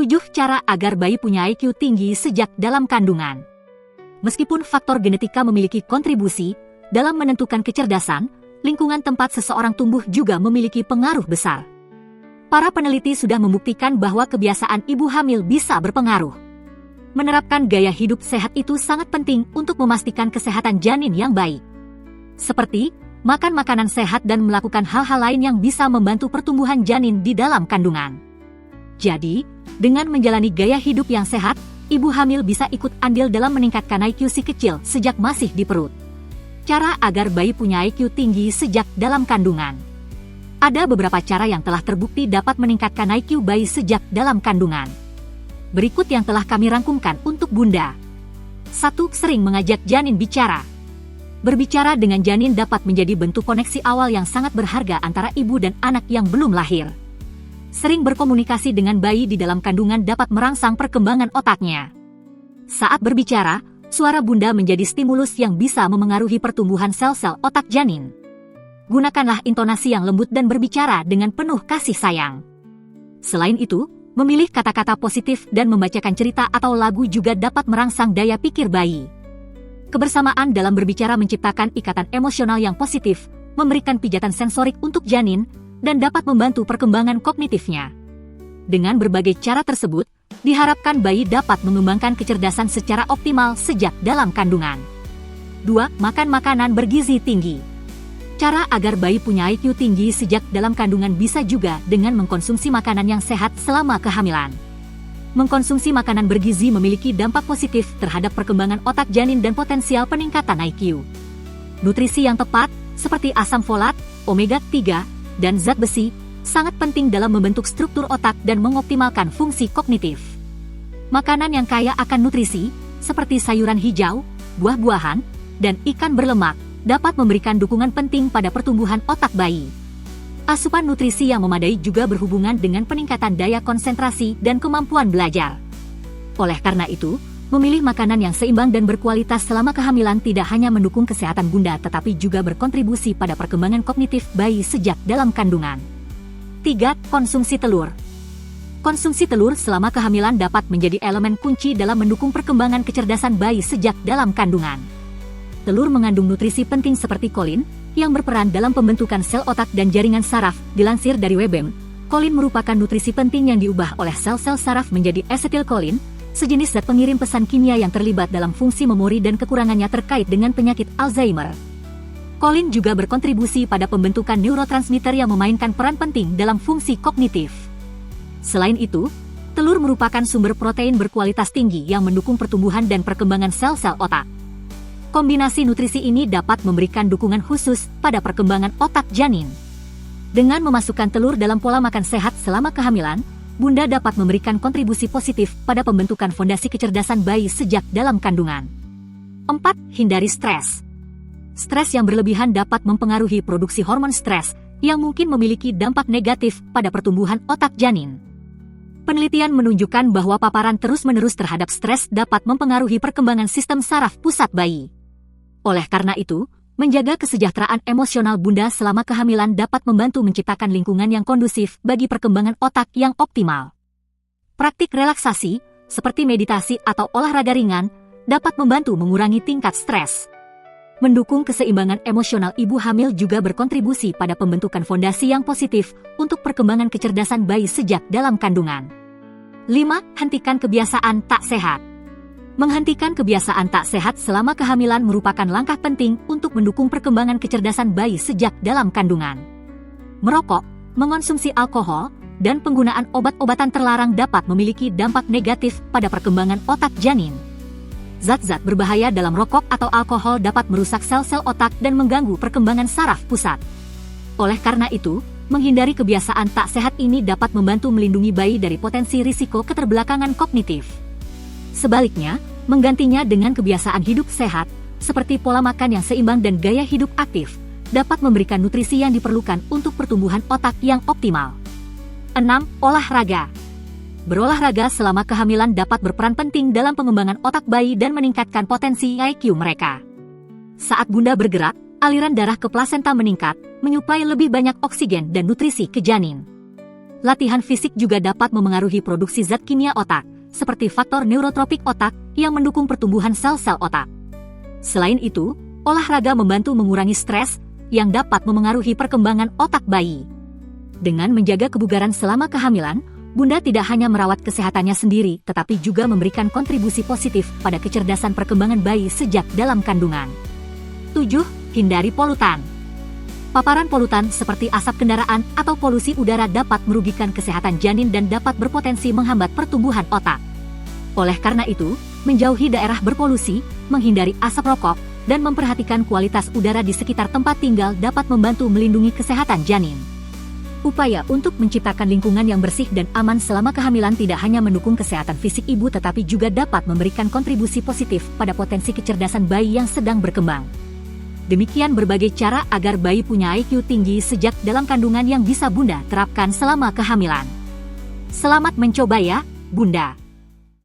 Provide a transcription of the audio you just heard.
7 cara agar bayi punya IQ tinggi sejak dalam kandungan. Meskipun faktor genetika memiliki kontribusi dalam menentukan kecerdasan, lingkungan tempat seseorang tumbuh juga memiliki pengaruh besar. Para peneliti sudah membuktikan bahwa kebiasaan ibu hamil bisa berpengaruh. Menerapkan gaya hidup sehat itu sangat penting untuk memastikan kesehatan janin yang baik. Seperti makan makanan sehat dan melakukan hal-hal lain yang bisa membantu pertumbuhan janin di dalam kandungan. Jadi, dengan menjalani gaya hidup yang sehat, ibu hamil bisa ikut andil dalam meningkatkan IQ si kecil sejak masih di perut. Cara agar bayi punya IQ tinggi sejak dalam kandungan. Ada beberapa cara yang telah terbukti dapat meningkatkan IQ bayi sejak dalam kandungan. Berikut yang telah kami rangkumkan untuk Bunda. 1. Sering mengajak janin bicara. Berbicara dengan janin dapat menjadi bentuk koneksi awal yang sangat berharga antara ibu dan anak yang belum lahir. Sering berkomunikasi dengan bayi di dalam kandungan dapat merangsang perkembangan otaknya. Saat berbicara, suara Bunda menjadi stimulus yang bisa memengaruhi pertumbuhan sel-sel otak janin. Gunakanlah intonasi yang lembut dan berbicara dengan penuh kasih sayang. Selain itu, memilih kata-kata positif dan membacakan cerita atau lagu juga dapat merangsang daya pikir bayi. Kebersamaan dalam berbicara menciptakan ikatan emosional yang positif, memberikan pijatan sensorik untuk janin, dan dapat membantu perkembangan kognitifnya. Dengan berbagai cara tersebut, diharapkan bayi dapat mengembangkan kecerdasan secara optimal sejak dalam kandungan. 2. Makan makanan bergizi tinggi. Cara agar bayi punya IQ tinggi sejak dalam kandungan bisa juga dengan mengkonsumsi makanan yang sehat selama kehamilan. Mengkonsumsi makanan bergizi memiliki dampak positif terhadap perkembangan otak janin dan potensial peningkatan IQ. Nutrisi yang tepat, seperti asam folat, omega 3, dan zat besi, sangat penting dalam membentuk struktur otak dan mengoptimalkan fungsi kognitif. Makanan yang kaya akan nutrisi, seperti sayuran hijau, buah-buahan, dan ikan berlemak, dapat memberikan dukungan penting pada pertumbuhan otak bayi. Asupan nutrisi yang memadai juga berhubungan dengan peningkatan daya konsentrasi dan kemampuan belajar. Oleh karena itu, memilih makanan yang seimbang dan berkualitas selama kehamilan tidak hanya mendukung kesehatan Bunda tetapi juga berkontribusi pada perkembangan kognitif bayi sejak dalam kandungan. 3. Konsumsi telur. Konsumsi telur selama kehamilan dapat menjadi elemen kunci dalam mendukung perkembangan kecerdasan bayi sejak dalam kandungan. Telur mengandung nutrisi penting seperti kolin, yang berperan dalam pembentukan sel otak dan jaringan saraf. Dilansir dari WebMD, kolin merupakan nutrisi penting yang diubah oleh sel-sel saraf menjadi asetilkolin, sejenis zat pengirim pesan kimia yang terlibat dalam fungsi memori dan kekurangannya terkait dengan penyakit Alzheimer. Kolin juga berkontribusi pada pembentukan neurotransmitter yang memainkan peran penting dalam fungsi kognitif. Selain itu, telur merupakan sumber protein berkualitas tinggi yang mendukung pertumbuhan dan perkembangan sel-sel otak. Kombinasi nutrisi ini dapat memberikan dukungan khusus pada perkembangan otak janin. Dengan memasukkan telur dalam pola makan sehat selama kehamilan, Bunda dapat memberikan kontribusi positif pada pembentukan fondasi kecerdasan bayi sejak dalam kandungan. 4. Hindari stres. Stres yang berlebihan dapat mempengaruhi produksi hormon stres, yang mungkin memiliki dampak negatif pada pertumbuhan otak janin. Penelitian menunjukkan bahwa paparan terus-menerus terhadap stres dapat mempengaruhi perkembangan sistem saraf pusat bayi. Oleh karena itu, menjaga kesejahteraan emosional Bunda selama kehamilan dapat membantu menciptakan lingkungan yang kondusif bagi perkembangan otak yang optimal. Praktik relaksasi, seperti meditasi atau olahraga ringan, dapat membantu mengurangi tingkat stres. Mendukung keseimbangan emosional ibu hamil juga berkontribusi pada pembentukan fondasi yang positif untuk perkembangan kecerdasan bayi sejak dalam kandungan. 5. Hentikan kebiasaan tak sehat. Menghentikan kebiasaan tak sehat selama kehamilan merupakan langkah penting untuk mendukung perkembangan kecerdasan bayi sejak dalam kandungan. Merokok, mengonsumsi alkohol, dan penggunaan obat-obatan terlarang dapat memiliki dampak negatif pada perkembangan otak janin. Zat-zat berbahaya dalam rokok atau alkohol dapat merusak sel-sel otak dan mengganggu perkembangan saraf pusat. Oleh karena itu, menghindari kebiasaan tak sehat ini dapat membantu melindungi bayi dari potensi risiko keterbelakangan kognitif. Sebaliknya, menggantinya dengan kebiasaan hidup sehat, seperti pola makan yang seimbang dan gaya hidup aktif, dapat memberikan nutrisi yang diperlukan untuk pertumbuhan otak yang optimal. 6. Olahraga. Berolahraga selama kehamilan dapat berperan penting dalam pengembangan otak bayi dan meningkatkan potensi IQ mereka. Saat Bunda bergerak, aliran darah ke plasenta meningkat, menyuplai lebih banyak oksigen dan nutrisi ke janin. Latihan fisik juga dapat memengaruhi produksi zat kimia otak, seperti faktor neurotropik otak yang mendukung pertumbuhan sel-sel otak. Selain itu, olahraga membantu mengurangi stres yang dapat memengaruhi perkembangan otak bayi. Dengan menjaga kebugaran selama kehamilan, Bunda tidak hanya merawat kesehatannya sendiri, tetapi juga memberikan kontribusi positif pada kecerdasan perkembangan bayi sejak dalam kandungan. 7. Hindari polutan. Paparan polutan seperti asap kendaraan atau polusi udara dapat merugikan kesehatan janin dan dapat berpotensi menghambat pertumbuhan otak. Oleh karena itu, menjauhi daerah berpolusi, menghindari asap rokok, dan memperhatikan kualitas udara di sekitar tempat tinggal dapat membantu melindungi kesehatan janin. Upaya untuk menciptakan lingkungan yang bersih dan aman selama kehamilan tidak hanya mendukung kesehatan fisik ibu tetapi juga dapat memberikan kontribusi positif pada potensi kecerdasan bayi yang sedang berkembang. Demikian berbagai cara agar bayi punya IQ tinggi sejak dalam kandungan yang bisa Bunda terapkan selama kehamilan. Selamat mencoba ya, Bunda.